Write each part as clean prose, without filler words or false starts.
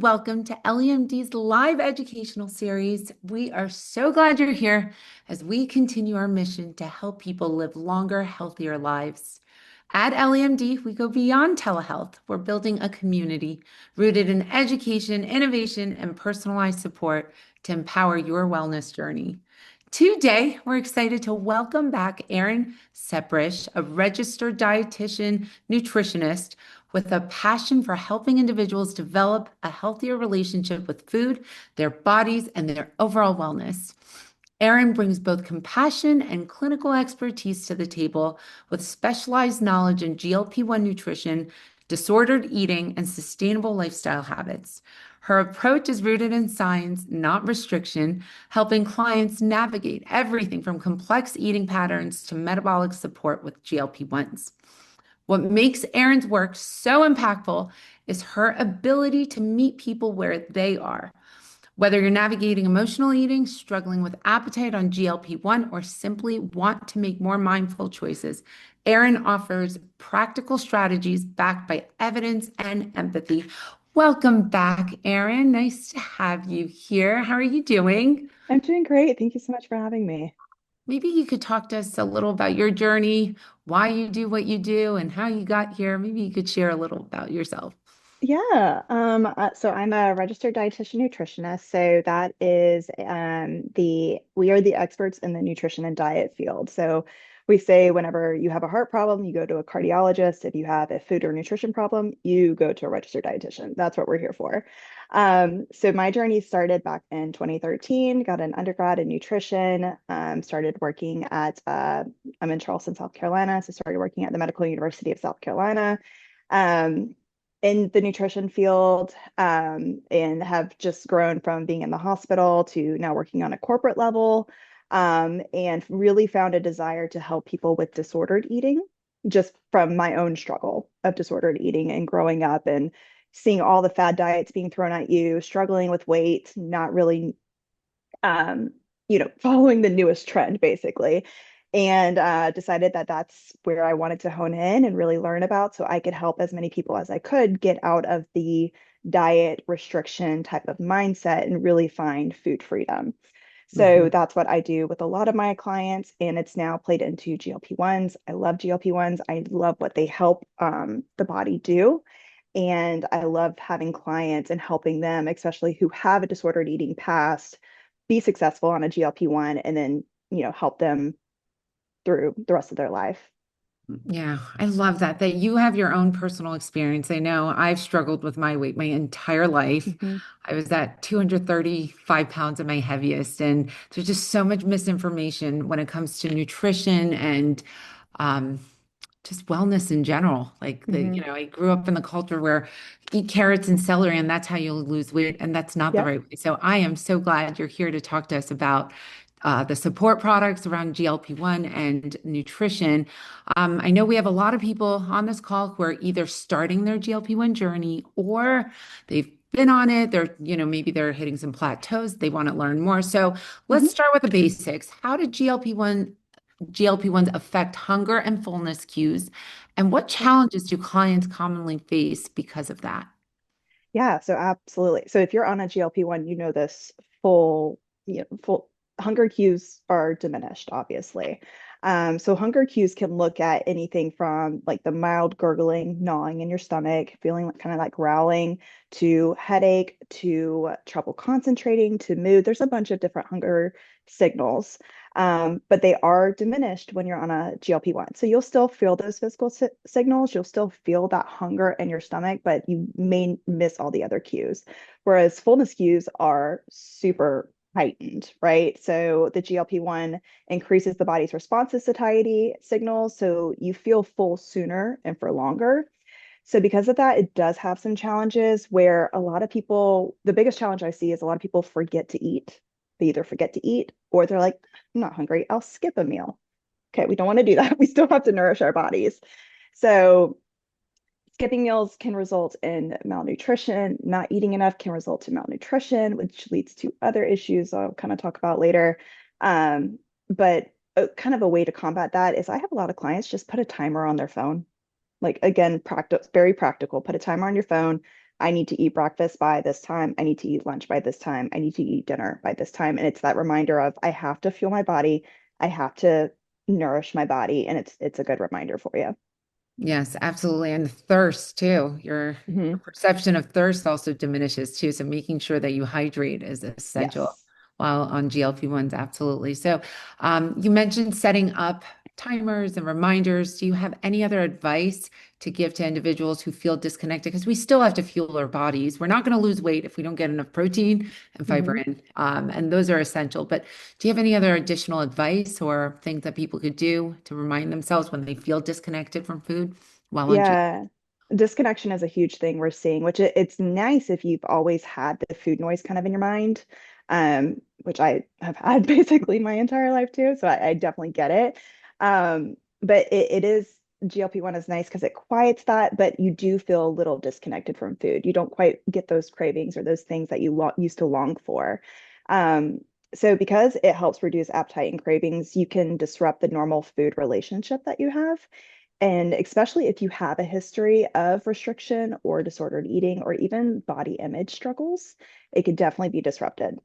Welcome to EllieMD's live educational series. We are so glad you're here as we continue our mission to help people live longer, healthier lives. At EllieMD, we go beyond telehealth. We're building a community rooted in education, innovation, and personalized support to empower your wellness journey. Today, we're excited to welcome back Erin Seprish, a registered dietitian nutritionist with a passion for helping individuals develop a healthier relationship with food, their bodies, and their overall wellness. Erin brings both compassion and clinical expertise to the table with specialized knowledge in GLP-1 nutrition, disordered eating, and sustainable lifestyle habits. Her approach is rooted in science, not restriction, helping clients navigate everything from complex eating patterns to metabolic support with GLP-1s. What makes Erin's work so impactful is her ability to meet people where they are. Whether you're navigating emotional eating, struggling with appetite on GLP-1, or simply want to make more mindful choices, Erin offers practical strategies backed by evidence and empathy. Welcome back, Erin. Nice to have you here. How are you doing? I'm doing great. Thank you so much for having me. Maybe you could talk to us a little about your journey, why you do what you do, and how you got here. Maybe you could share a little about yourself. So I'm a registered dietitian nutritionist. So that is we are the experts in the nutrition and diet field. So we say whenever you have a heart problem, you go to a cardiologist. If you have a food or nutrition problem, you go to a registered dietitian. That's what we're here for. So my journey started back in 2013, got an undergrad in nutrition, started working I'm in Charleston, South Carolina. So started working at the Medical University of South Carolina. Um, in the nutrition field, and have just grown from being in the hospital to now working on a corporate level, and really found a desire to help people with disordered eating just from my own struggle of disordered eating and growing up and seeing all the fad diets being thrown at you, struggling with weight, not really um, following the newest trend basically. And decided that that's where I wanted to hone in and really learn about so I could help as many people as I could get out of the diet restriction type of mindset and really find food freedom. So Mhm. that's what I do with a lot of my clients, and it's now played into GLP-1s. I love GLP-1s. I love what they help the body do. And I love having clients and helping them, especially who have a disordered eating past, be successful on a GLP-1 and then, help them through the rest of their life. Yeah, I love that you have your own personal experience. I know I've struggled with my weight my entire life. Mhm. I was at 235 pounds at my heaviest, and there's just so much misinformation when it comes to nutrition and um, just wellness in general. Mhm. I grew up in the culture where eat carrots and celery, and that's how you'll lose weight, and that's not the Yep. right way. So I am so glad you're here to talk to us about the support products around GLP-1 and nutrition. I know we have a lot of people on this call who are either starting their GLP-1 journey or they've been on it. Maybe they're hitting some plateaus. They want to learn more. So let's Mhm. start with the basics. How did GLP-1s affect hunger and fullness cues? And what Yep. challenges do clients commonly face because of that? Yeah, so absolutely. So if you're on a GLP-1, you know this full, full hunger cues are diminished, obviously. So hunger cues can look at anything from like the mild gurgling, gnawing in your stomach, feeling like kind of like growling, to headache, to trouble concentrating, to mood. There's a bunch of different hunger signals. But they are diminished when you're on a GLP-1. So you'll still feel those physical signals. You'll still feel that hunger in your stomach, but you may miss all the other cues. Whereas fullness cues are super heightened, right? So the GLP-1 increases the body's response to satiety signals. So you feel full sooner and for longer. So because of that, it does have some challenges where a lot of people, the biggest challenge I see is a lot of people forget to eat. They either forget to eat or they're like, I'm not hungry, I'll skip a meal. Okay, we don't want to do that. We still have to nourish our bodies. So skipping meals can result in malnutrition. Not eating enough can result in malnutrition, which leads to other issues I'll kind of talk about later. But kind of a way to combat that is I have a lot of clients just put a timer on their phone. Like again, practice, very practical. Put a timer on your phone, I need to eat breakfast by this time. I need to eat lunch by this time. I need to eat dinner by this time. And it's that reminder of I have to fuel my body. I have to nourish my body. And it's a good reminder for you. Yes, absolutely. And thirst too. Your Hmm. perception of thirst also diminishes too. So making sure that you hydrate is essential Yes. while on GLP-1s, absolutely. So you mentioned setting up timers and reminders. Do you have any other advice to give to individuals who feel disconnected? Because we still have to fuel our bodies. We're not going to lose weight if we don't get enough protein and fiber Hmm. in. And those are essential. But do you have any other additional advice or things that people could do to remind themselves when they feel disconnected from food while on G? Yeah. Disconnection is a huge thing we're seeing, which it's nice if you've always had the food noise kind of in your mind, which I have had basically my entire life too. So I definitely get it. But it is GLP-1 is nice because it quiets that, but you do feel a little disconnected from food. You don't quite get those cravings or those things that you lo used to long for. Um, so because it helps reduce appetite and cravings, you can disrupt the normal food relationship that you have. And especially if you have a history of restriction or disordered eating or even body image struggles, it could definitely be disrupted.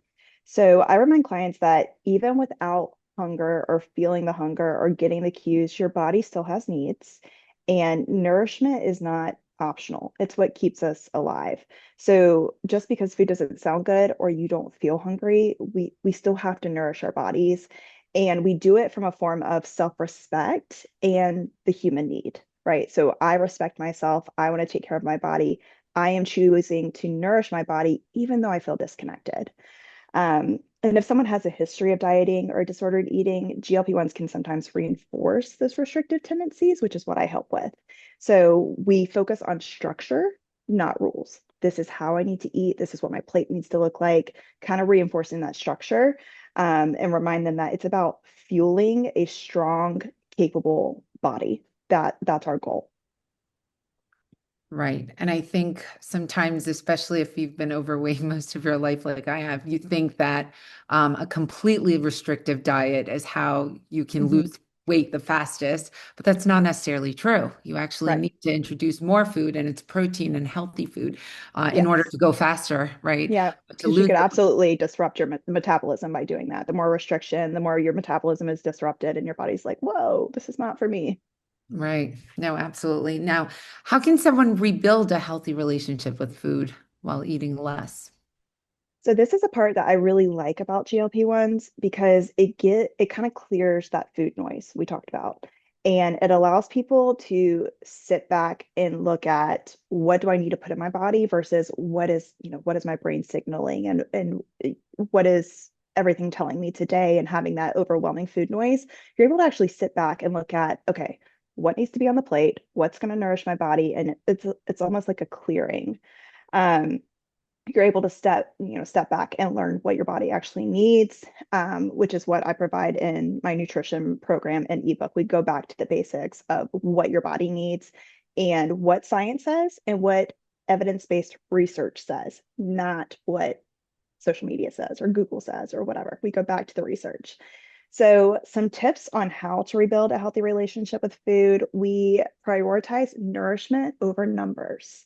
So I remind clients that even without hunger or feeling the hunger or getting the cues, your body still has needs. And nourishment is not optional. It's what keeps us alive. So just because food doesn't sound good or you don't feel hungry, we still have to nourish our bodies. And we do it from a form of self-respect and the human need, right? So I respect myself. I want to take care of my body. I am choosing to nourish my body, even though I feel disconnected. And if someone has a history of dieting or disordered eating, GLP-1s can sometimes reinforce those restrictive tendencies, which is what I help with. So we focus on structure, not rules. This is how I need to eat. This is what my plate needs to look like, kind of reinforcing that structure, and remind them that it's about fueling a strong, capable body. That's our goal. Right. And I think sometimes, especially if you've been overweight most of your life, like I have, you think that a completely restrictive diet is how you can Mhm. lose weight the fastest, but that's not necessarily true. You actually Right. need to introduce more food, and it's protein and healthy food in order Yes. to go faster, right? Yeah, But to because you lose could the absolutely disrupt your metabolism by doing that. The more restriction, the more your metabolism is disrupted, and your body's like, whoa, this is not for me. right. No, absolutely. Now, how can someone rebuild a healthy relationship with food while eating less? So this is a part that I really like about GLP-1s because it kind of clears that food noise we talked about. And it allows people to sit back and look at what do I need to put in my body versus what is my brain signaling and what is everything telling me today and having that overwhelming food noise. You're able to actually sit back and look at, okay, what needs to be on the plate, what's going to nourish my body, and it's almost like a clearing. Um, you're able to step back and learn what your body actually needs, which is what I provide in my nutrition program and ebook. We go back to the basics of what your body needs and what science says and what evidence-based research says, not what social media says or Google says or whatever. We go back to the research. So, some tips on how to rebuild a healthy relationship with food. We prioritize nourishment over numbers.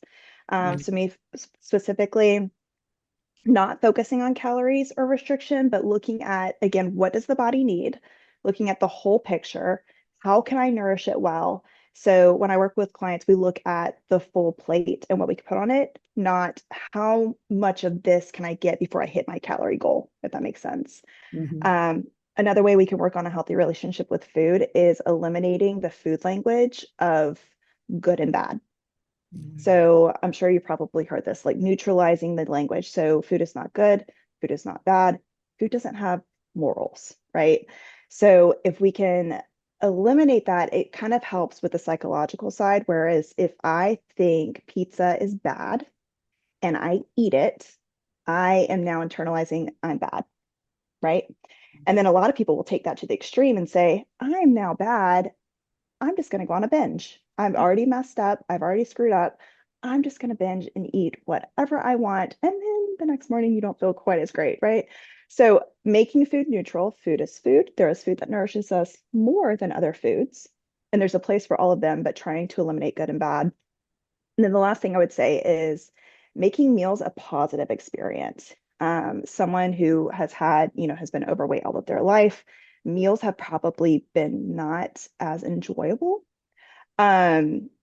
Right. So, me specifically, not focusing on calories or restriction, but looking at, again, what does the body need? Looking at the whole picture. How can I nourish it well? So when I work with clients, we look at the full plate and what we can put on it, not how much of this can I get before I hit my calorie goal, if that makes sense. Mhm. Um, Another way we can work on a healthy relationship with food is eliminating the food language of good and bad. Mhm. So I'm sure you probably heard this, like neutralizing the language. So food is not good, food is not bad, food doesn't have morals, right? So if we can eliminate that, it kind of helps with the psychological side. Whereas if I think pizza is bad and I eat it, I am now internalizing I'm bad, right? And then a lot of people will take that to the extreme and say, I'm now bad. I'm just going to go on a binge. I've already messed up. I've already screwed up. I'm just going to binge and eat whatever I want. And then the next morning, you don't feel quite as great, right? So, making food neutral, food is food. There is food that nourishes us more than other foods. And there's a place for all of them, but trying to eliminate good and bad. And then the last thing I would say is making meals a positive experience. Someone who has had, has been overweight all of their life, meals have probably been not as enjoyable,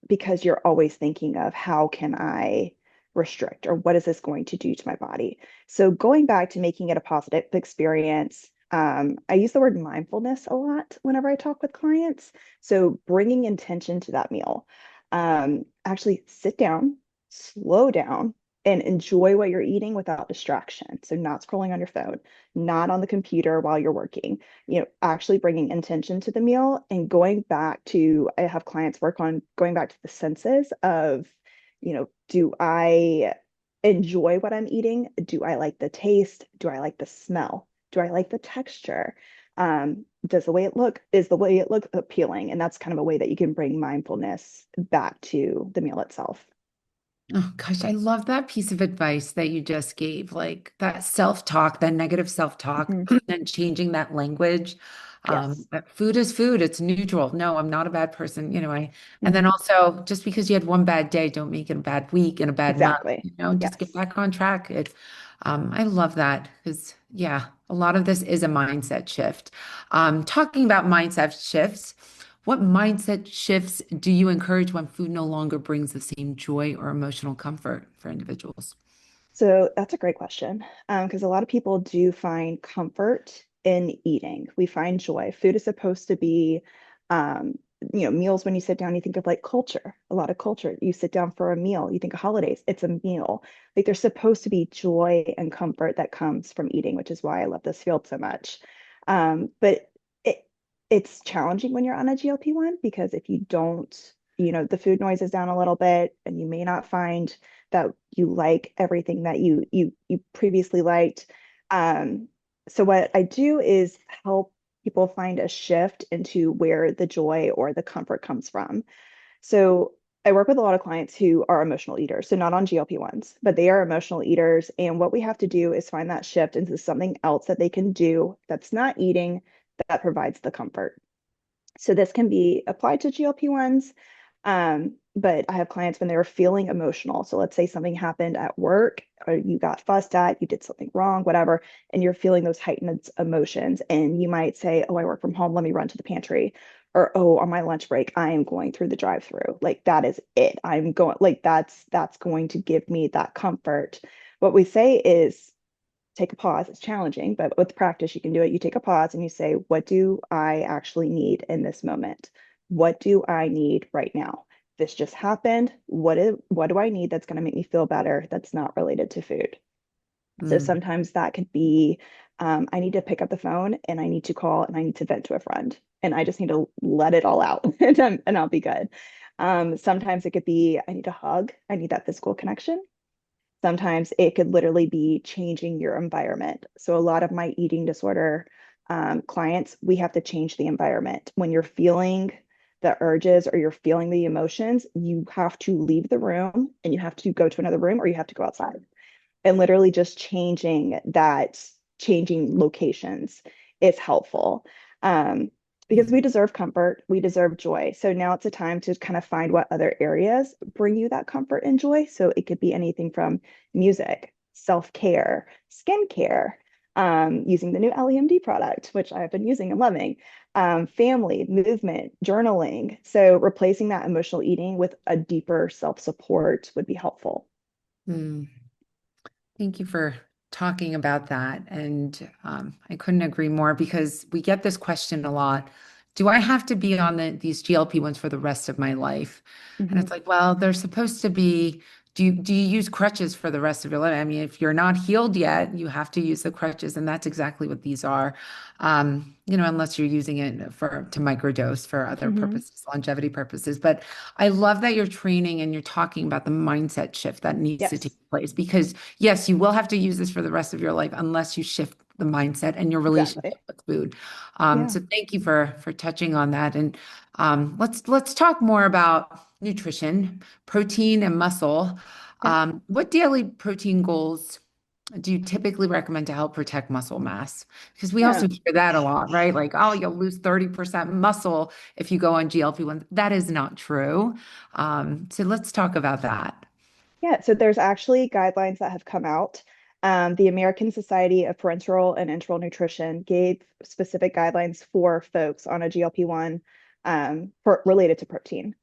because you're always thinking of how can I restrict or what is this going to do to my body? So going back to making it a positive experience, I use the word mindfulness a lot whenever I talk with clients. So bringing intention to that meal. Actually sit down, slow down, and enjoy what you're eating without distraction. So not scrolling on your phone, not on the computer while you're working, actually bringing intention to the meal and going back to, I have clients work on going back to the senses of, do I enjoy what I'm eating? Do I like the taste? Do I like the smell? Do I like the texture? Does the way it look, is the way it look appealing? And that's kind of a way that you can bring mindfulness back to the meal itself. Oh gosh, I love that piece of advice that you just gave. Like that self-talk, that negative self-talk, Mhm. and changing that language. Yes. That food is food, it's neutral. No, I'm not a bad person. And then Mhm. also just because you had one bad day, don't make it a bad week and a bad month, Exactly. just get Yes. back on track. I love that because yeah, a lot of this is a mindset shift. Talking about mindset shifts. What mindset shifts do you encourage when food no longer brings the same joy or emotional comfort for individuals? So that's a great question, because a lot of people do find comfort in eating. We find joy. Food is supposed to be, um, meals. When you sit down, you think of like culture, a lot of culture. You sit down for a meal, you think of holidays, it's a meal. Like there's supposed to be joy and comfort that comes from eating, which is why I love this field so much. But it it's challenging when you're on a GLP-1 because if you don't, the food noise is down a little bit, and you may not find that you like everything that you previously liked. Um, so what I do is help people find a shift into where the joy or the comfort comes from. So I work with a lot of clients who are emotional eaters, so not on GLP-1s, but they are emotional eaters. And what we have to do is find that shift into something else that they can do that's not eating that provides the comfort. So this can be applied to GLP-1s, but I have clients when they were feeling emotional. So let's say something happened at work, or you got fussed at, you did something wrong, whatever, and you're feeling those heightened emotions. And you might say, oh, I work from home, let me run to the pantry. Or, oh, on my lunch break, I am going through the drive-through. Like that is it. I'm going, like that's going to give me that comfort. What we say is take a pause. It's challenging, but with practice, you can do it. You take a pause and you say, what do I actually need in this moment? What do I need right now? This just happened. What do I need that's going to make me feel better that's not related to food? So Mm, sometimes that could be, I need to pick up the phone and I need to call and I need to vent to a friend and I just need to let it all out and I'll be good. Sometimes it could be, I need a hug. I need that physical connection. Sometimes it could literally be changing your environment. So a lot of my eating disorder clients, we have to change the environment. When you're feeling the urges or you're feeling the emotions, you have to leave the room and you have to go to another room or you have to go outside. And literally just changing locations is helpful. Because we deserve comfort, we deserve joy. So now it's a time to kind of find what other areas bring you that comfort and joy. So it could be anything from music, self-care, skincare, using the new EllieMD product, which I've been using and loving, family, movement, journaling. So replacing that emotional eating with a deeper self-support would be helpful. mm. Thank you for talking about that. And I couldn't agree more because we get this question a lot. Do I have to be on these GLP-1s for the rest of my life? And Mhm. it's like, well, they're supposed to be, do you use crutches for the rest of your life? I mean, if you're not healed yet, you have to use the crutches, and that's exactly what these are. Unless you're using it to microdose for other Mhm. purposes, longevity purposes. But I love that you're training and you're talking about the mindset shift that needs to take Yes, place because yes, you will have to use this for the rest of your life unless you shift the mindset and your relationship exactly. with food. Yeah. So thank you for touching on that. And let's talk more about nutrition, protein, and muscle. Yeah. What daily protein goals do you typically recommend to help protect muscle mass? Because we Yeah. also hear that a lot, right? Like, oh, you'll lose 30% muscle if you go on GLP-1. That is not true. So let's talk about that. Yeah, so there's actually guidelines that have come out. The American Society of Parenteral and Enteral Nutrition gave specific guidelines for folks on a GLP-1 related to protein.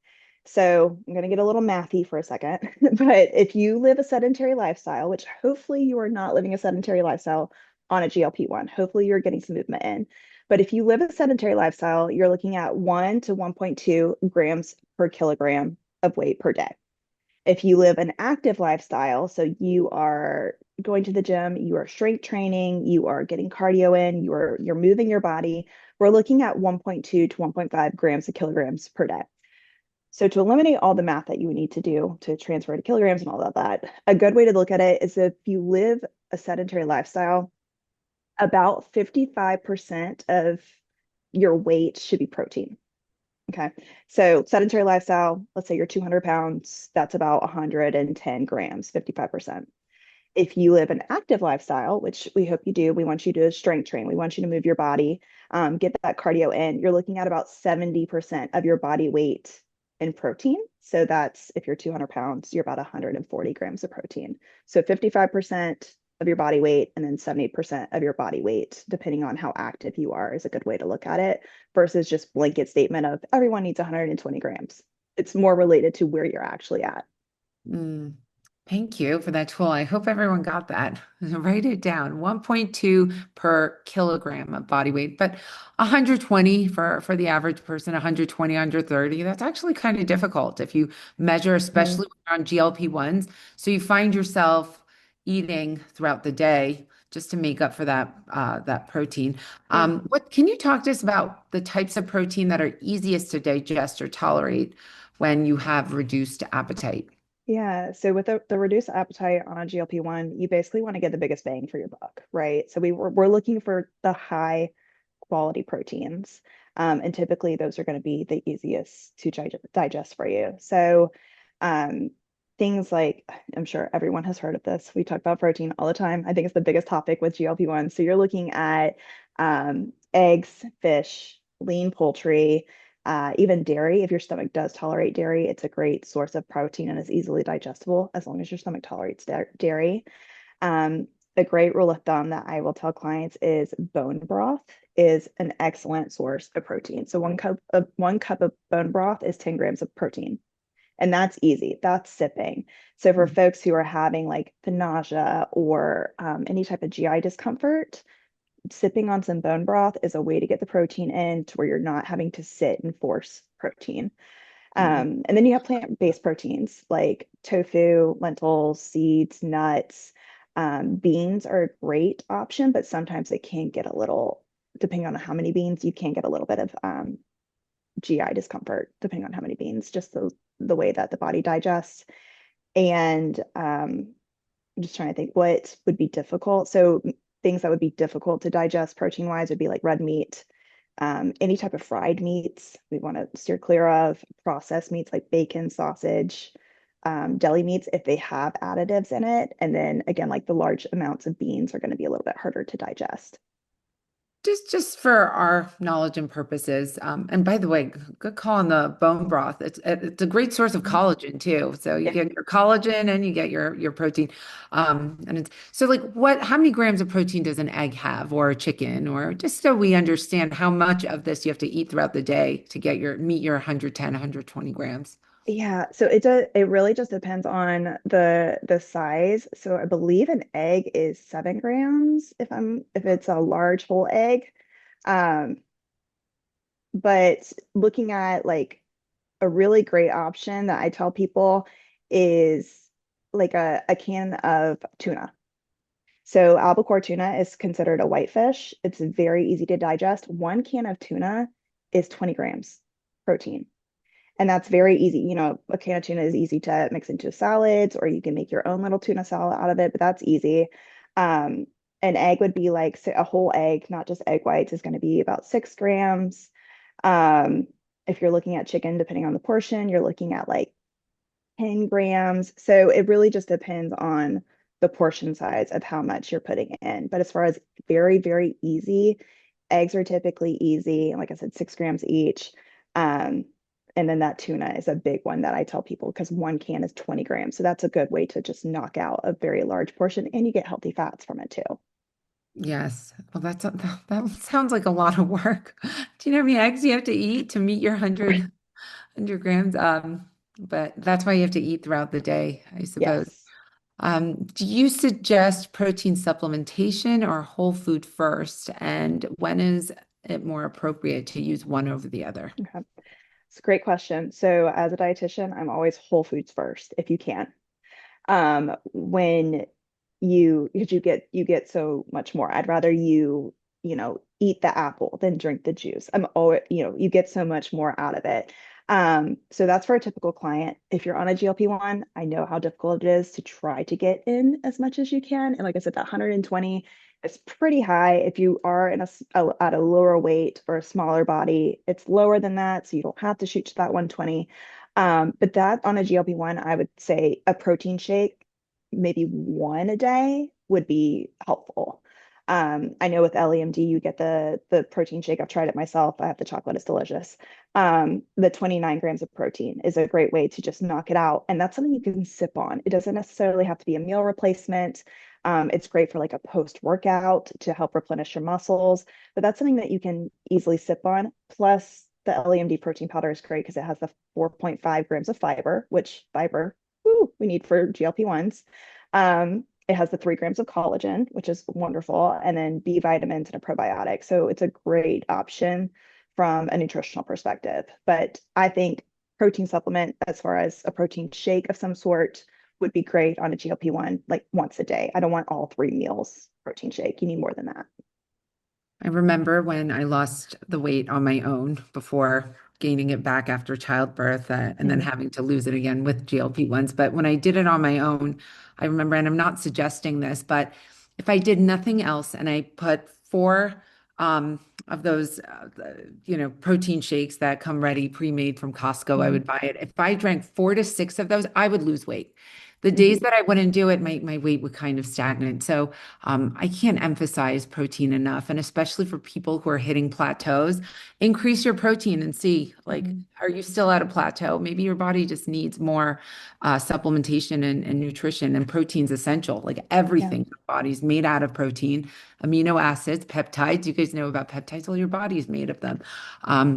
So I'm going to get a little mathy for a second, but if you live a sedentary lifestyle, which hopefully you are not living a sedentary lifestyle on a GLP-1, hopefully you're getting some movement in. But if you live a sedentary lifestyle, you're looking at 1 to 1.2 grams per kilogram of weight per day. If you live an active lifestyle, so you are going to the gym, you are strength training, you are getting cardio in, you're moving your body, we're looking at 1.2 to 1.5 grams of kilograms per day. So to eliminate all the math that you would need to do to transfer to kilograms and all of that, a good way to look at it is if you live a sedentary lifestyle, about 55% of your weight should be protein. Okay. So sedentary lifestyle, let's say you're 200 pounds, that's about 110 grams, 55%. If you live an active lifestyle, which we hope you do, we want you to strength train, we want you to move your body, get that cardio in, you're looking at about 70% of your body weight in protein. So that's if you're 200 pounds, you're about 140 grams of protein. So 55% of your body weight and then 70% of your body weight, depending on how active you are, is a good way to look at it versus just blanket statement of everyone needs 120 grams. It's more related to where you're actually at. Mm, thank you for that tool. I hope everyone got that. Write it down. 1.2 per kilogram of body weight, but 120 for the average person, 120 under 30. That's actually kind of difficult if you measure, Mhm. especially when you're on GLP-1s. So you find yourself eating throughout the day just to make up for that protein. Yeah. What can you talk to us about the types of protein that are easiest to digest or tolerate when you have reduced appetite? Yeah, so with the reduced appetite on a GLP-1, you basically want to get the biggest bang for your buck, right? So we're looking for the high quality proteins. And typically those are going to be the easiest to digest for you. So um, things like, I'm sure everyone has heard of this. We talk about protein all the time. I think it's the biggest topic with GLP-1. So you're looking at eggs, fish, lean poultry, even dairy. If your stomach does tolerate dairy, it's a great source of protein and is easily digestible as long as your stomach tolerates dairy. A great rule of thumb that I will tell clients is bone broth is an excellent source of protein. So one cup of bone broth is 10 grams of protein. And that's easy. That's sipping. So for folks who are having like the nausea or any type of GI discomfort, sipping on some bone broth is a way to get the protein in to where you're not having to sit and force protein. Mhm. And then you have plant-based proteins like tofu, lentils, seeds, nuts. Beans are a great option, but sometimes they can get a little, depending on how many beans, you can get a little bit of GI discomfort, depending on how many beans, just the way that the body digests. And I'm just trying to think what would be difficult. So things that would be difficult to digest protein wise would be like red meat, any type of fried meats we want to steer clear of, processed meats like bacon, sausage, deli meats if they have additives in it. And then again, like the large amounts of beans are going to be a little bit harder to digest. Just for our knowledge and purposes. And by the way, good call on the bone broth. It's a great source of Mhm. collagen too. So you Yeah. get your collagen and you get your protein. And it's so like how many grams of protein does an egg have or a chicken or just so we understand how much of this you have to eat throughout the day to get your meet your 110, 120 grams. Yeah, so it really just depends on the size. So I believe an egg is 7 grams if it's a large whole egg. Um, but looking at like a really great option that I tell people is like a can of tuna. So albacore tuna is considered a whitefish. It's very easy to digest. One can of tuna is 20 grams protein. And that's very easy. A can of tuna is easy to mix into salads, or you can make your own little tuna salad out of it, but that's easy. Um, an egg would be like a whole egg, not just egg whites, is going to be about 6 grams. Um, if you're looking at chicken, depending on the portion, you're looking at like 10 grams. So it really just depends on the portion size of how much you're putting in. But as far as very, very easy, eggs are typically easy. Like I said, 6 grams each. Um, And then that tuna is a big one that I tell people because one can is 20 grams. So that's a good way to just knock out a very large portion and you get healthy fats from it too. Yes. Well, that sounds like a lot of work. Do you know how many eggs you have to eat to meet your 100 grams? But that's why you have to eat throughout the day, I suppose. Yes. Do you suggest protein supplementation or whole food first? And when is it more appropriate to use one over the other? Okay. It's a great question. So as a dietitian, I'm always whole foods first if you can. When because you get so much more. I'd rather eat the apple than drink the juice. I'm always, you get so much more out of it. So that's for a typical client. If you're on a GLP-1, I know how difficult it is to try to get in as much as you can. And like I said, that 120 is pretty high. If you are at a lower weight or a smaller body, it's lower than that. So you don't have to shoot to that 120. But that on a GLP-1, I would say a protein shake, maybe one a day would be helpful. I know with EllieMD, you get the protein shake. I've tried it myself. I have the chocolate, it's delicious. The 29 grams of protein is a great way to just knock it out. And that's something you can sip on. It doesn't necessarily have to be a meal replacement. It's great for like a post-workout to help replenish your muscles, but that's something that you can easily sip on. Plus, the EllieMD protein powder is great because it has the 4.5 grams of fiber, which fiber, we need for GLP-1s. It has the 3 grams of collagen, which is wonderful, and then B vitamins and a probiotic. So it's a great option from a nutritional perspective. But I think protein supplement, as far as a protein shake of some sort, would be great on a GLP-1 like once a day. I don't want all 3 meals protein shake. You need more than that. I remember when I lost the weight on my own before gaining it back after childbirth, and then Mhm. having to lose it again with GLP-1s. But when I did it on my own, I remember, and I'm not suggesting this, but if I did nothing else and I put four of those, protein shakes that come ready, pre-made from Costco, I Mhm. would buy it. If I drank 4 to 6 of those, I would lose weight. The days Mhm. that I wouldn't do it, my weight would kind of stagnate. So I can't emphasize protein enough, and especially for people who are hitting plateaus, increase your protein and see, like, Mhm. are you still at a plateau? Maybe your body just needs more supplementation and nutrition, and protein's essential. Like Yeah. everything in the body's made out of protein, amino acids, peptides. You guys know about peptides. Well, your body is made of them.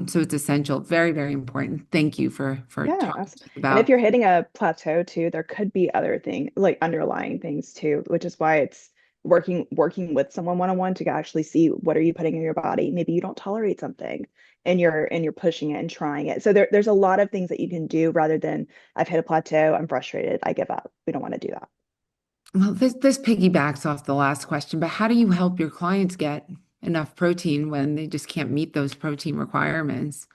So it's essential. Very, very important. Thank you for Yeah, talking to us and if about. you're hitting a plateau too, there could be other things like underlying things too, which is why it's working with someone one-on-one to actually see what are you putting in your body. Maybe you don't tolerate something and you're pushing it and trying it. So there's a lot of things that you can do rather than I've hit a plateau, I'm frustrated, I give up. We don't want to do that. Well, this piggybacks off the last question, but how do you help your clients get enough protein when they just can't meet those protein requirements?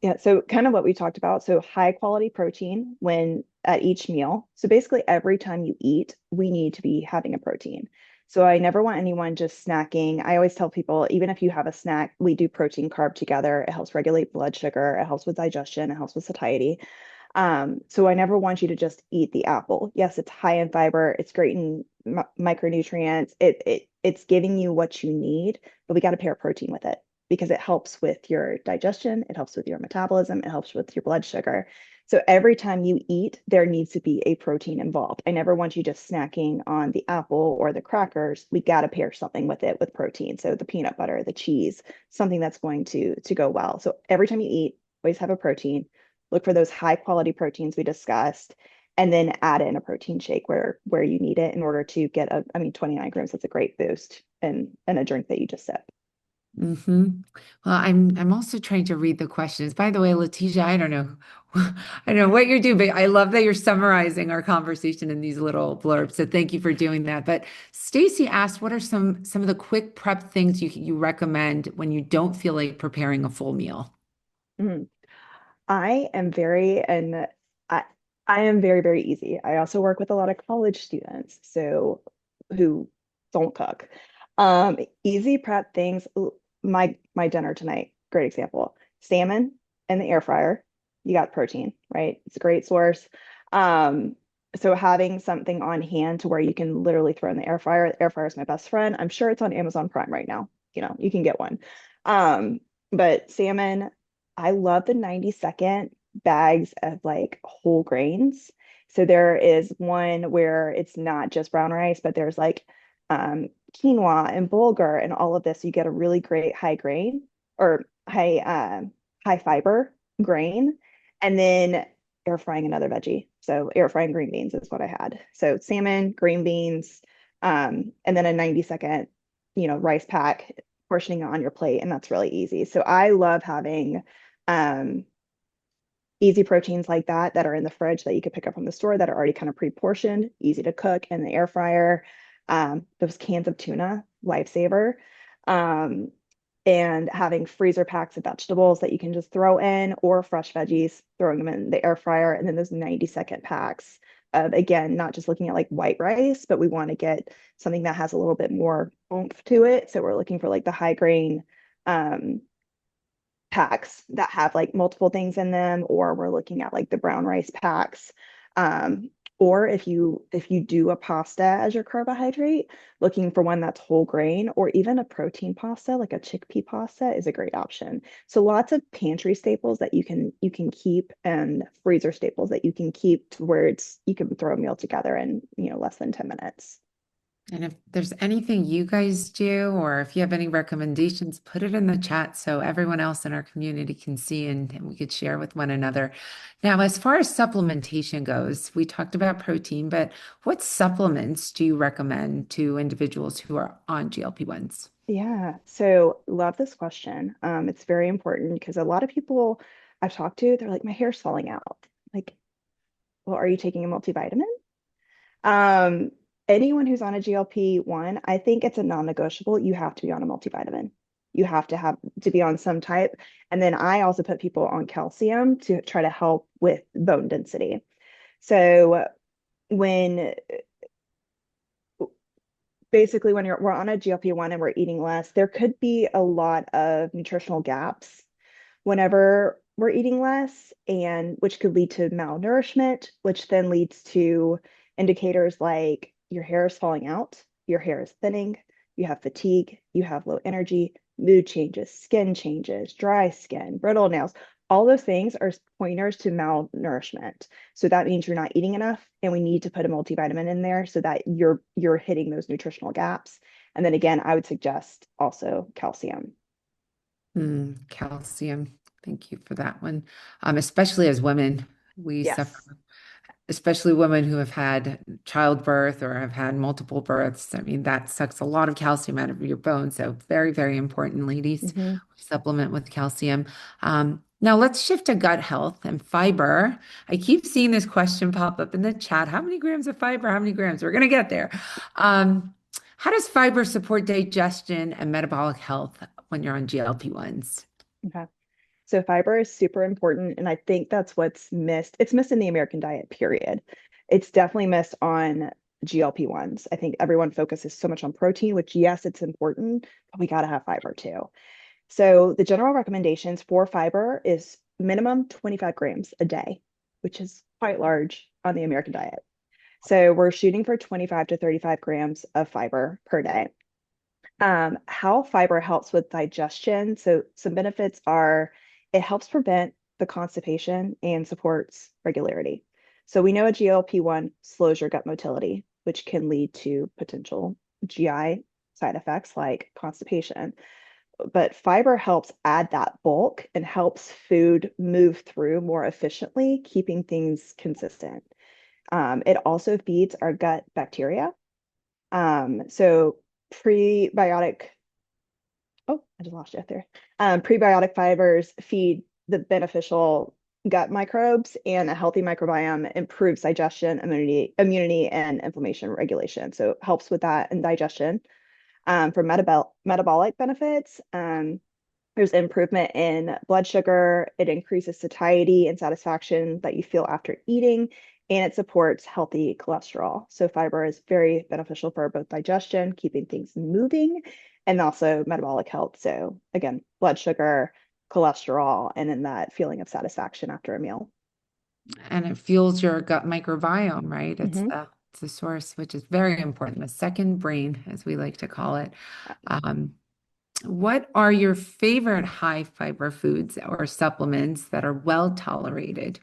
Yeah, so kind of what we talked about. So high quality protein when at each meal. So basically every time you eat, we need to be having a protein. So I never want anyone just snacking. I always tell people, even if you have a snack, we do protein carb together. It helps regulate blood sugar, it helps with digestion, it helps with satiety. So I never want you to just eat the apple. Yes, it's high in fiber, it's great in micronutrients. It's giving you what you need, but we got to pair protein with it because it helps with your digestion, it helps with your metabolism, it helps with your blood sugar. So every time you eat, there needs to be a protein involved. I never want you just snacking on the apple or the crackers. We got to pair something with it with protein. So the peanut butter, the cheese, something that's going to go well. So every time you eat, always have a protein. Look for those high quality proteins we discussed, and then add in a protein shake where you need it in order to get I mean, 29 grams, that's a great boost and a drink that you just sip. Hmm. Well, I'm also trying to read the questions. By the way, Letitia, I don't know, I don't know what you're doing, but I love that you're summarizing our conversation in these little blurbs. So thank you for doing that. But Stacy asked, what are some of the quick prep things you recommend when you don't feel like preparing a full meal? Mhm. I am very and I I am very, very easy. I also work with a lot of college students, so who don't cook. Easy prep things. My dinner tonight, great example. Salmon in the air fryer. You got protein, right? It's a great source. Um, so having something on hand to where you can literally throw in the air fryer. The air fryer is my best friend. I'm sure it's on Amazon Prime right now. You can get one. But salmon, I love the 90-second bags of like whole grains. So there is one where it's not just brown rice, but there's like quinoa and bulgur and all of this. You get a really great high grain or high fiber grain, and then air frying another veggie. So air frying green beans is what I had. So salmon, green beans, and then a 90-second, rice pack, portioning it on your plate, and that's really easy. So I love having um, easy proteins like that are in the fridge that you could pick up from the store that are already kind of pre-portioned, easy to cook in the air fryer. Those cans of tuna, lifesaver. Um, and having freezer packs of vegetables that you can just throw in or fresh veggies, throwing them in the air fryer, and then those 90-second packs of, again, not just looking at like white rice, but we want to get something that has a little bit more oomph to it. So we're looking for like the high grain um, packs that have like multiple things in them, or we're looking at like the brown rice packs. Um, or if you do a pasta as your carbohydrate, looking for one that's whole grain, or even a protein pasta, like a chickpea pasta is a great option. So lots of pantry staples that you can keep, and freezer staples that you can keep to where you can throw a meal together in, less than 10 minutes. And if there's anything you guys do, or if you have any recommendations, put it in the chat so everyone else in our community can see and we could share with one another. Now, as far as supplementation goes, we talked about protein, but what supplements do you recommend to individuals who are on GLP-1s? Yeah, so love this question. It's very important because a lot of people I've talked to, they're like, my hair's falling out. Like, well, are you taking a multivitamin? Um, Anyone who's on a GLP-1, I think it's a non-negotiable. You have to be on a multivitamin. You have to be on some type. And then I also put people on calcium to try to help with bone density. So when basically when we're on a GLP-1 and we're eating less, there could be a lot of nutritional gaps whenever we're eating less, and which could lead to malnourishment, which then leads to indicators like your hair is falling out, your hair is thinning, you have fatigue, you have low energy, mood changes, dry skin, brittle nails. All those things are pointers to malnourishment. So that means you're not eating enough, and we need to put a multivitamin in there so that you're hitting those nutritional gaps. And then again, I would suggest also calcium. Calcium. Thank you for that one. Especially as women, we suffer, Yes. especially women who have had childbirth or have had multiple births. I mean, that sucks a lot of calcium out of your bones. So very, very important, ladies, Mhm. supplement with calcium. Now let's shift to gut health and fiber. I keep seeing this question pop up in the chat. How many grams of fiber? How many grams? We're going to get there. Um, how does fiber support digestion and metabolic health when you're on GLP-1s? Okay. So fiber is super important, and I think that's what's missed. It's missed in the American diet, period. It's definitely missed on GLP-1s. I think everyone focuses so much on protein, which yes, it's important, but we got to have fiber too. So the general recommendations for fiber is minimum 25 grams a day, which is quite large on the American diet. So we're shooting for 25 to 35 grams of fiber per day. How fiber helps with digestion. So some benefits are it helps prevent the constipation and supports regularity. So we know a GLP-1 slows your gut motility, which can lead to potential GI side effects like constipation. But fiber helps add that bulk and helps food move through more efficiently, keeping things consistent. It also feeds our gut bacteria. So prebiotic Oh, I just lost you there. Prebiotic fibers feed the beneficial gut microbes, and a healthy microbiome improves digestion, immunity, and inflammation regulation. So it helps with that and digestion. For metabolic benefits, there's improvement in blood sugar. It increases satiety and satisfaction that you feel after eating, and it supports healthy cholesterol. So fiber is very beneficial for both digestion, keeping things moving, and also metabolic health. So again, blood sugar, cholesterol, and then that feeling of satisfaction after a meal. And it fuels your gut microbiome, right? Hmm. It's the source, which is very important, the second brain, as we like to call it. Um, What are your favorite high fiber foods or supplements that are well tolerated?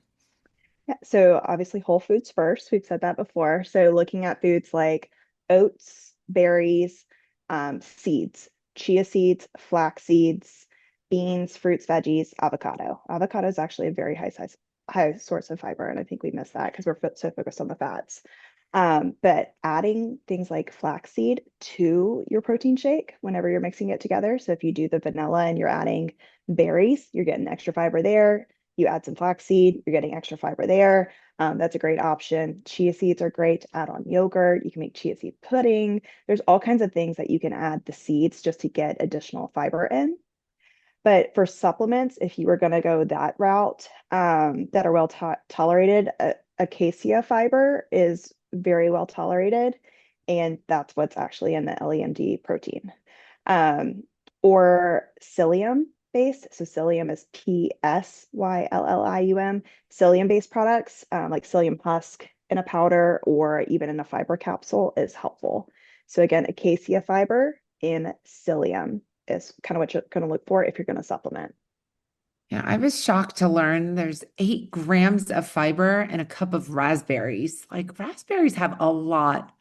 Yeah, so obviously whole foods first. We've said that before. So looking at foods like oats, berries, seeds, chia seeds, flax seeds, beans, fruits, veggies, avocado. Avocado is actually a very high source of fiber, and I think we miss that because we're so focused on the fats. But adding things like flaxseed to your protein shake whenever you're mixing it together. So if you do the vanilla and you're adding berries, you're getting extra fiber there. You add some flaxseed, you're getting extra fiber there. That's a great option. Chia seeds are great to add on yogurt. You can make chia seed pudding. There's all kinds of things that you can add the seeds just to get additional fiber in. But for supplements, if you were going to go that route, that are well tolerated, acacia fiber is very well tolerated, and that's what's actually in the LEMD protein. Um, or psyllium based. So psyllium is Psyllium. Psyllium based products, like psyllium husk in a powder or even in a fiber capsule is helpful. So again, acacia fiber and psyllium is kind of what you're going to look for if you're going to supplement. Yeah, I was shocked to learn there's 8 grams of fiber in a cup of raspberries. Like raspberries have a lot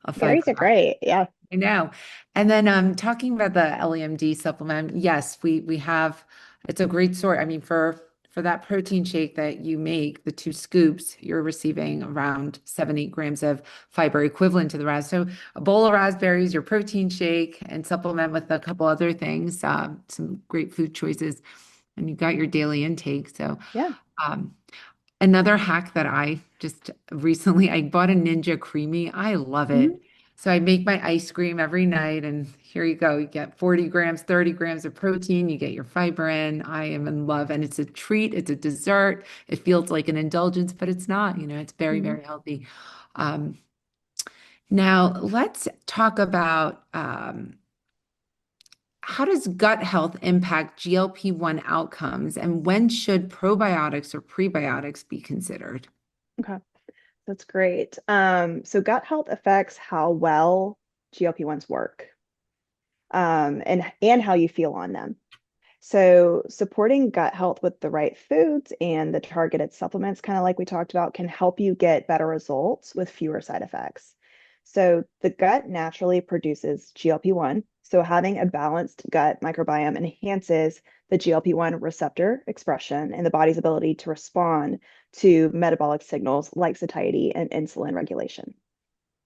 of Berries are fiber. great. Yeah. I know. And then talking about the LEMD supplement, yes, we have it's a great sort. I mean, for that protein shake that you make, the 2 scoops, you're receiving around 7, 8 grams of fiber equivalent to the So a bowl of raspberries, your protein shake, and supplement with a couple other things, some great food choices, and you got your daily intake. So Yeah. um, another hack that I just recently, I bought a Ninja Creamy. I love Mhm. it. So I make my ice cream every night, and here you go. You get 40 grams, 30 grams of protein. You get your fiber in. I am in love, and it's a treat. It's a dessert. It feels like an indulgence, but it's not. It's very, Mhm. very healthy. Um, Now let's talk about how does gut health impact GLP-1 outcomes, and when should probiotics or prebiotics be considered? Okay. That's great. So gut health affects how well GLP-1s work, and how you feel on them. So supporting gut health with the right foods and the targeted supplements, kind of like we talked about, can help you get better results with fewer side effects. So the gut naturally produces GLP-1. So having a balanced gut microbiome enhances the GLP-1 receptor expression and the body's ability to respond to metabolic signals like satiety and insulin regulation.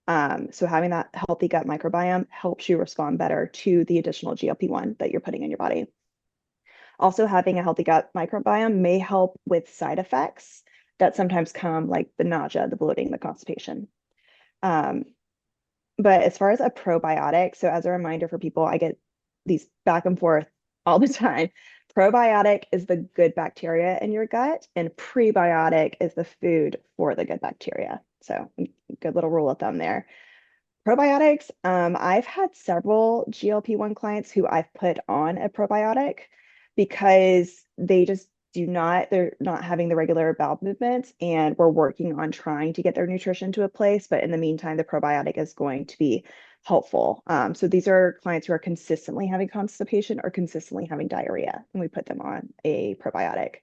So having that healthy gut microbiome helps you respond better to the additional GLP-1 that you're putting in your body. Also, having a healthy gut microbiome may help with side effects that sometimes come, like the nausea, the bloating, the constipation. Um, but as far as a probiotic, so as a reminder for people, I get these back and forth all the time. Probiotic is the good bacteria in your gut, and prebiotic is the food for the good bacteria. So, good little rule of thumb there. Probiotics, I've had several GLP-1 clients who I've put on a probiotic because they just they're not having the regular bowel movements, and we're working on trying to get their nutrition to a place. But in the meantime, the probiotic is going to be helpful. So these are clients who are consistently having constipation or consistently having diarrhea, and we put them on a probiotic.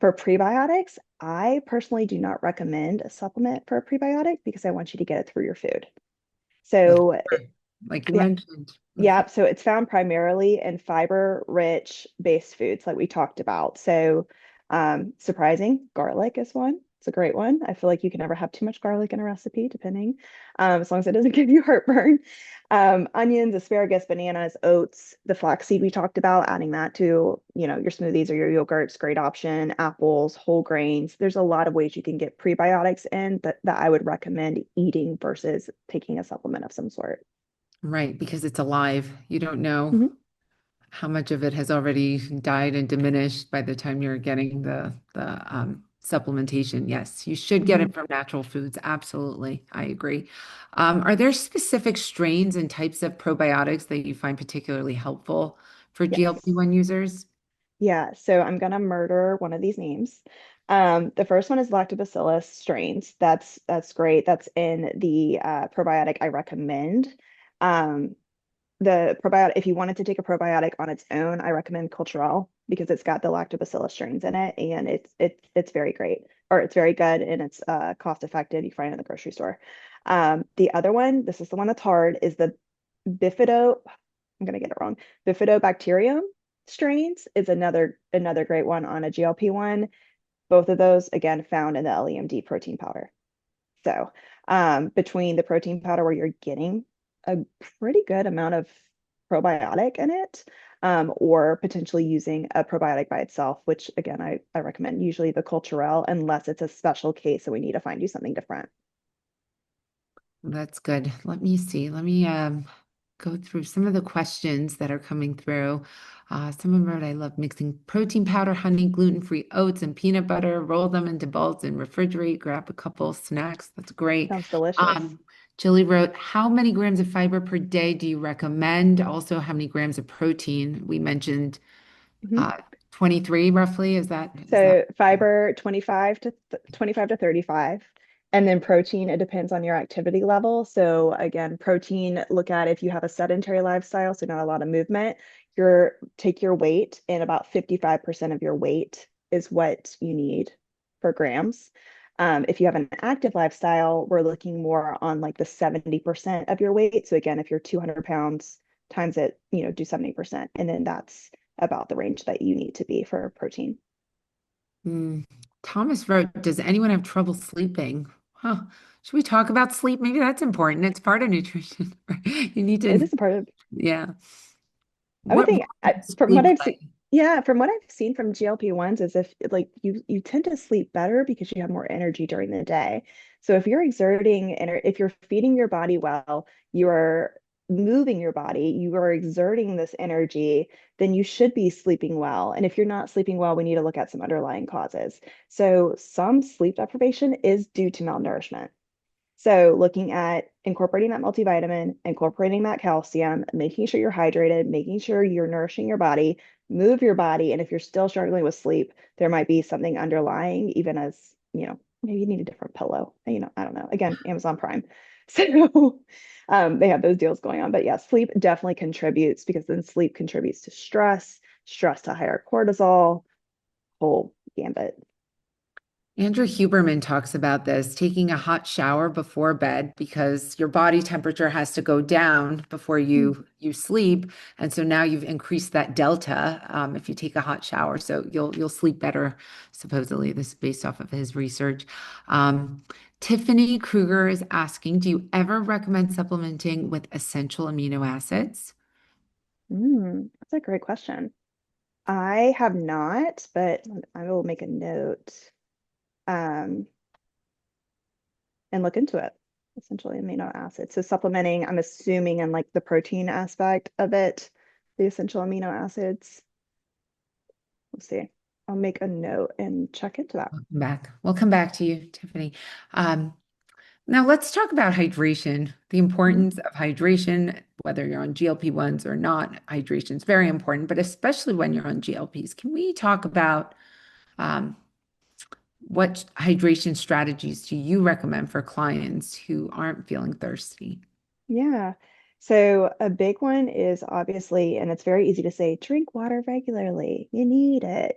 For prebiotics, I personally do not recommend a supplement for a prebiotic because I want you to get it through your food. That's So, true. Like you yeah, mentioned. yeah. So it's found primarily in fiber-rich based foods, like we talked about. So, surprising, garlic is one. It's a great one. I feel like you can never have too much garlic in a recipe, depending, as long as it doesn't give you heartburn. Onions, asparagus, bananas, oats, the flaxseed we talked about, adding that to, your smoothies or your yogurts, great option. Apples, whole grains. There's a lot of ways you can get prebiotics in that I would recommend eating versus taking a supplement of some sort. Right, because it's alive. You don't know Mhm. how much of it has already died and diminished by the time you're getting the supplementation. Yes, you should get Mhm. it from natural foods. Absolutely. I agree. Are there specific strains and types of probiotics that you find particularly helpful for Yes. GLP-1 users? Yeah. So I'm gonna murder one of these names. The first one is Lactobacillus strains. That's great. That's in the probiotic I recommend. Um, the probiotic, if you wanted to take a probiotic on its own, I recommend Culturelle because it's got the lactobacillus strains in it, and it's very great, or it's very good, and it's cost effective. You find it in the grocery store. The other one, this is the one that's hard, is the bifido. I'm gonna get it wrong. Bifidobacterium strains is another great one on a GLP-1. Both of those, again, found in the LEMD protein powder. So between the protein powder where you're getting a pretty good amount of probiotic in it, or potentially using a probiotic by itself, which again, I recommend usually the Culturelle, unless it's a special case and we need to find you something different. That's good. Let me see. Let me go through some of the questions that are coming through. Some of them are, I love mixing protein powder, honey, gluten-free oats, and peanut butter, roll them into balls and refrigerate, grab a couple snacks. That's great. Sounds delicious. Jilly wrote, how many grams of fiber per day do you recommend? Also, how many grams of protein? We mentioned Mhm. uh, 23 roughly. Is that So fiber 25 to 35. And then protein, it depends on your activity level. So again, protein, look at if you have a sedentary lifestyle, so not a lot of movement, take your weight, and about 55% of your weight is what you need per grams. If you have an active lifestyle, we're looking more on like the 70% of your weight. So again, if you're 200 pounds times it, do 70%. And then that's about the range that you need to be for protein. Hmm. Thomas wrote, does anyone have trouble sleeping? Huh. Should we talk about sleep? Maybe that's important. It's part of nutrition. You need It to, is a part of, yeah. I would What think, role does from what sleep I've seen, play? yeah, from what I've seen from GLP-1s is if like you tend to sleep better because you have more energy during the day. So if you're exerting and if you're feeding your body well, you are moving your body, you are exerting this energy, then you should be sleeping well. And if you're not sleeping well, we need to look at some underlying causes. So some sleep deprivation is due to malnourishment. So looking at incorporating that multivitamin, incorporating that calcium, making sure you're hydrated, making sure you're nourishing your body, move your body. And if you're still struggling with sleep, there might be something underlying, even as, maybe you need a different pillow. I don't know. Again, Amazon Prime. So they have those deals going on. But yeah, sleep definitely contributes because then sleep contributes to stress to higher cortisol, whole gambit. Andrew Huberman talks about this, taking a hot shower before bed because your body temperature has to go down before you sleep, and so now you've increased that delta if you take a hot shower, so you'll sleep better. Supposedly, this is based off of his research. Um, Tiffany Kruger is asking, do you ever recommend supplementing with essential amino acids? That's a great question. I have not, but I will make a note um, and look into it. Essentially amino acids. So supplementing, I'm assuming in like the protein aspect of it, the essential amino acids. We'll see. I'll make a note and check into that. We'll come back to you, Tiffany. Um, Now let's talk about hydration, the Mhm. importance of hydration, whether you're on GLP-1s or not. Hydration is very important, but especially when you're on GLPs. Can we talk about um, what hydration strategies do you recommend for clients who aren't feeling thirsty? Yeah. So a big one is obviously, and it's very easy to say, drink water regularly. You need it.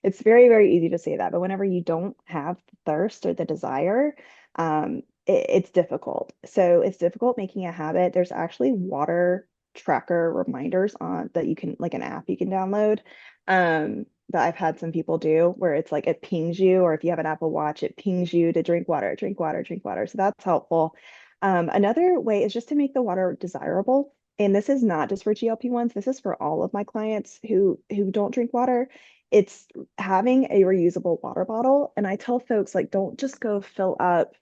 It's very, very easy to say that. But whenever you don't have the thirst or the desire, it's difficult. So it's difficult making a habit. There's actually water tracker reminders on that you can, like an app you can download, that I've had some people do where it's like it pings you, or if you have an Apple Watch, it pings you to drink water, drink water, drink water. So that's helpful. Another way is just to make the water desirable. And this is not just for GLP-1s. This is for all of my clients who don't drink water. It's having a reusable water bottle. And I tell folks, like, don't just go fill up,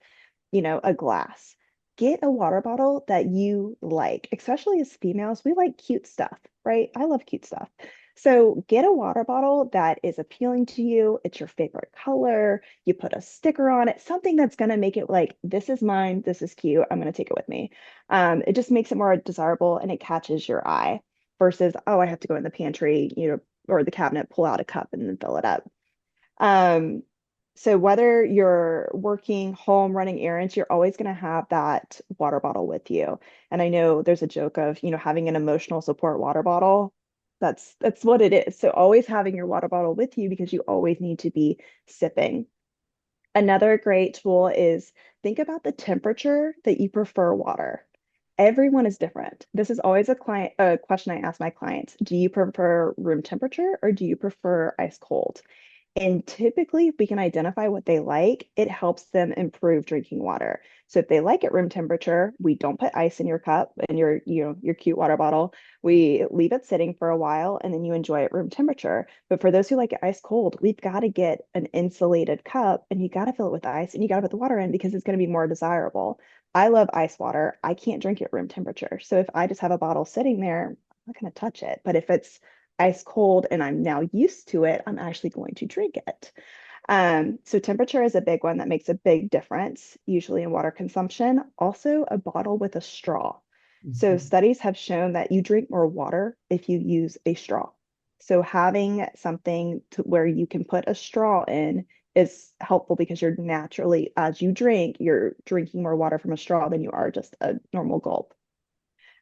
a glass. Get a water bottle that you like, especially as females. We like cute stuff, right? I love cute stuff. So get a water bottle that is appealing to you. It's your favorite color. You put a sticker on it, something that's going to make it like, this is mine. This is cute. I'm going to take it with me. It just makes it more desirable and it catches your eye versus, oh, I have to go in the pantry, or the cabinet, pull out a cup and then fill it up. Um, So whether you're working home, running errands, you're always going to have that water bottle with you. And I know there's a joke of, having an emotional support water bottle. That's what it is. So always having your water bottle with you because you always need to be sipping. Another great tool is think about the temperature that you prefer water. Everyone is different. This is always a question I ask my clients. Do you prefer room temperature or do you prefer ice cold? And typically, if we can identify what they like, it helps them improve drinking water. So if they like it room temperature, we don't put ice in your cup and your cute water bottle. We leave it sitting for a while and then you enjoy it room temperature. But for those who like it ice cold, we've got to get an insulated cup and you got to fill it with ice and you got to put the water in because it's going to be more desirable. I love ice water. I can't drink it room temperature. So if I just have a bottle sitting there, I'm not going to touch it. But if it's ice cold and I'm now used to it, I'm actually going to drink it. So temperature is a big one that makes a big difference, usually in water consumption. Also, a bottle with a straw. So Mhm. studies have shown that you drink more water if you use a straw. So having something to where you can put a straw in is helpful because you're naturally, as you drink, you're drinking more water from a straw than you are just a normal gulp.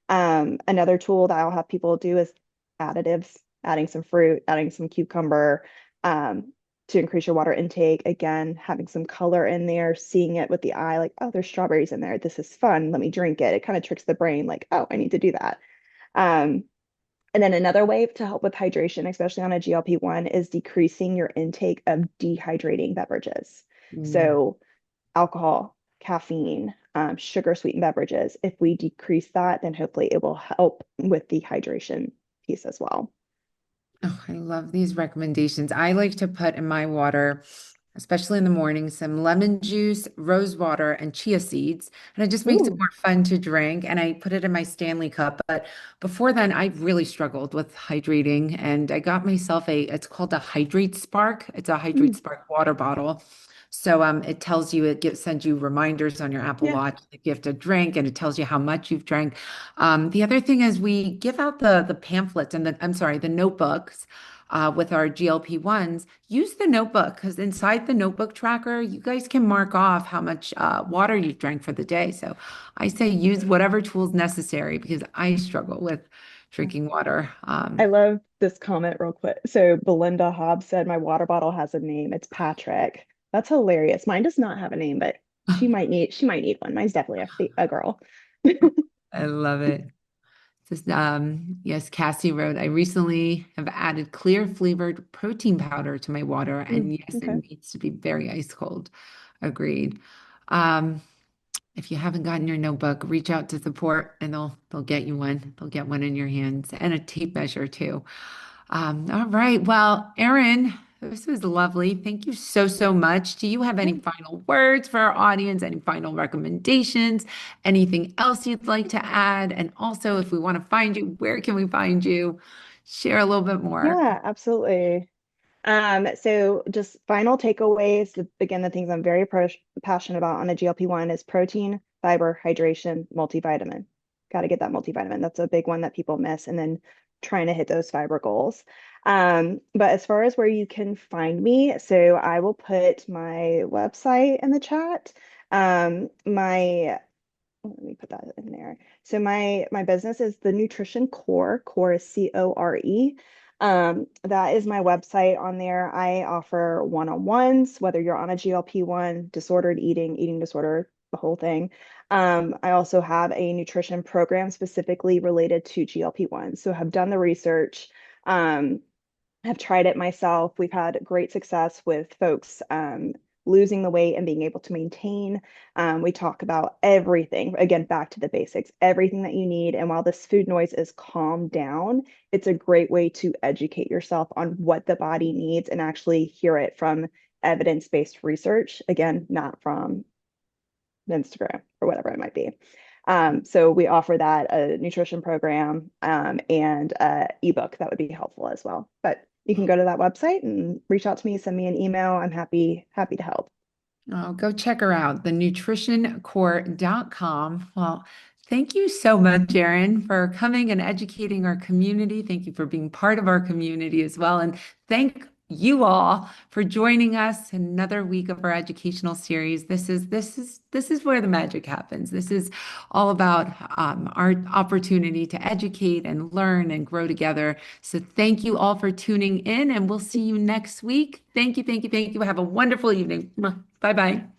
Another tool that I'll have people do is additives, adding some fruit, adding some cucumber um, to increase your water intake. Again, having some color in there, seeing it with the eye, like, oh, there's strawberries in there. This is fun. Let me drink it. It kind of tricks the brain, like, oh, I need to do that. Um, and then another way to help with hydration, especially on a GLP-1, is decreasing your intake of dehydrating beverages. Mm. So alcohol, caffeine, sugar sweetened beverages. If we decrease that, then hopefully it will help with the hydration piece as well. Oh, I love these recommendations. I like to put in my water, especially in the morning, some lemon juice, rose water, and chia seeds. And it just makes it Ooh, more fun to drink. And I put it in my Stanley cup. But before then, I really struggled with hydrating. And I got myself it's called a Hydrate Spark. It's a Hydrate mm, Spark water bottle. So it tells you, sends you reminders on your Apple yeah, Watch that you have to drink, and it tells you how much you've drank. The other thing is we give out the pamphlets and I'm sorry, the notebooks with our GLP-1s. Use the notebook because inside the notebook tracker, you guys can mark off how much water you've drank for the day. So I say use whatever tools necessary because I struggle with drinking water. I love this comment real quick. So Belinda Hobbs said, my water bottle has a name. It's Patrick. That's hilarious. Mine does not have a name, but she might need one. Mine's definitely a girl. I love it. Just, yes, Cassie wrote, I recently have added clear flavored protein powder to my water, Mm, and yes, it okay. needs to be very ice cold. Agreed. Um, if you haven't gotten your notebook, reach out to support and they'll get you one. They'll get one in your hands and a tape measure too. All right. Well, Erin, this was lovely. Thank you so, so much. Do you have any Yeah. final words for our audience? Any final recommendations? Anything else you'd like to add? And also, if we want to find you, where can we find you? Share a little bit more. Yeah, absolutely. So just final takeaways, again, the things I'm very passionate about on a GLP-1 is protein, fiber, hydration, multivitamin. Got to get that multivitamin. That's a big one that people miss, and then trying to hit those fiber goals. But as far as where you can find me, so I will put my website in the chat. My let me put that in there. So my business is the Nutrition Core. Core is Core. That is my website. On there, I offer one-on-ones, whether you're on a GLP-1, disordered eating, eating disorder, the whole thing. I also have a nutrition program specifically related to GLP-1. So have done the research. Have tried it myself. We've had great success with folks losing the weight and being able to maintain. We talk about everything, again, back to the basics, everything that you need. And while this food noise is calmed down, it's a great way to educate yourself on what the body needs and actually hear it from evidence-based research. Again, not from Instagram or whatever it might be. So we offer that a nutrition program and ebook that would be helpful as well. But you can go to that website and reach out to me, send me an email. I'm happy to help. Oh, go check her out, thenutritioncore.com. Well, thank you so much, Erin, for coming and educating our community. Thank you for being part of our community as well. And thank you all for joining us another week of our educational series. This is where the magic happens. This is all about our opportunity to educate and learn and grow together. So thank you all for tuning in, and we'll see you next week. Thank you, thank you, thank you. Have a wonderful evening. Bye bye.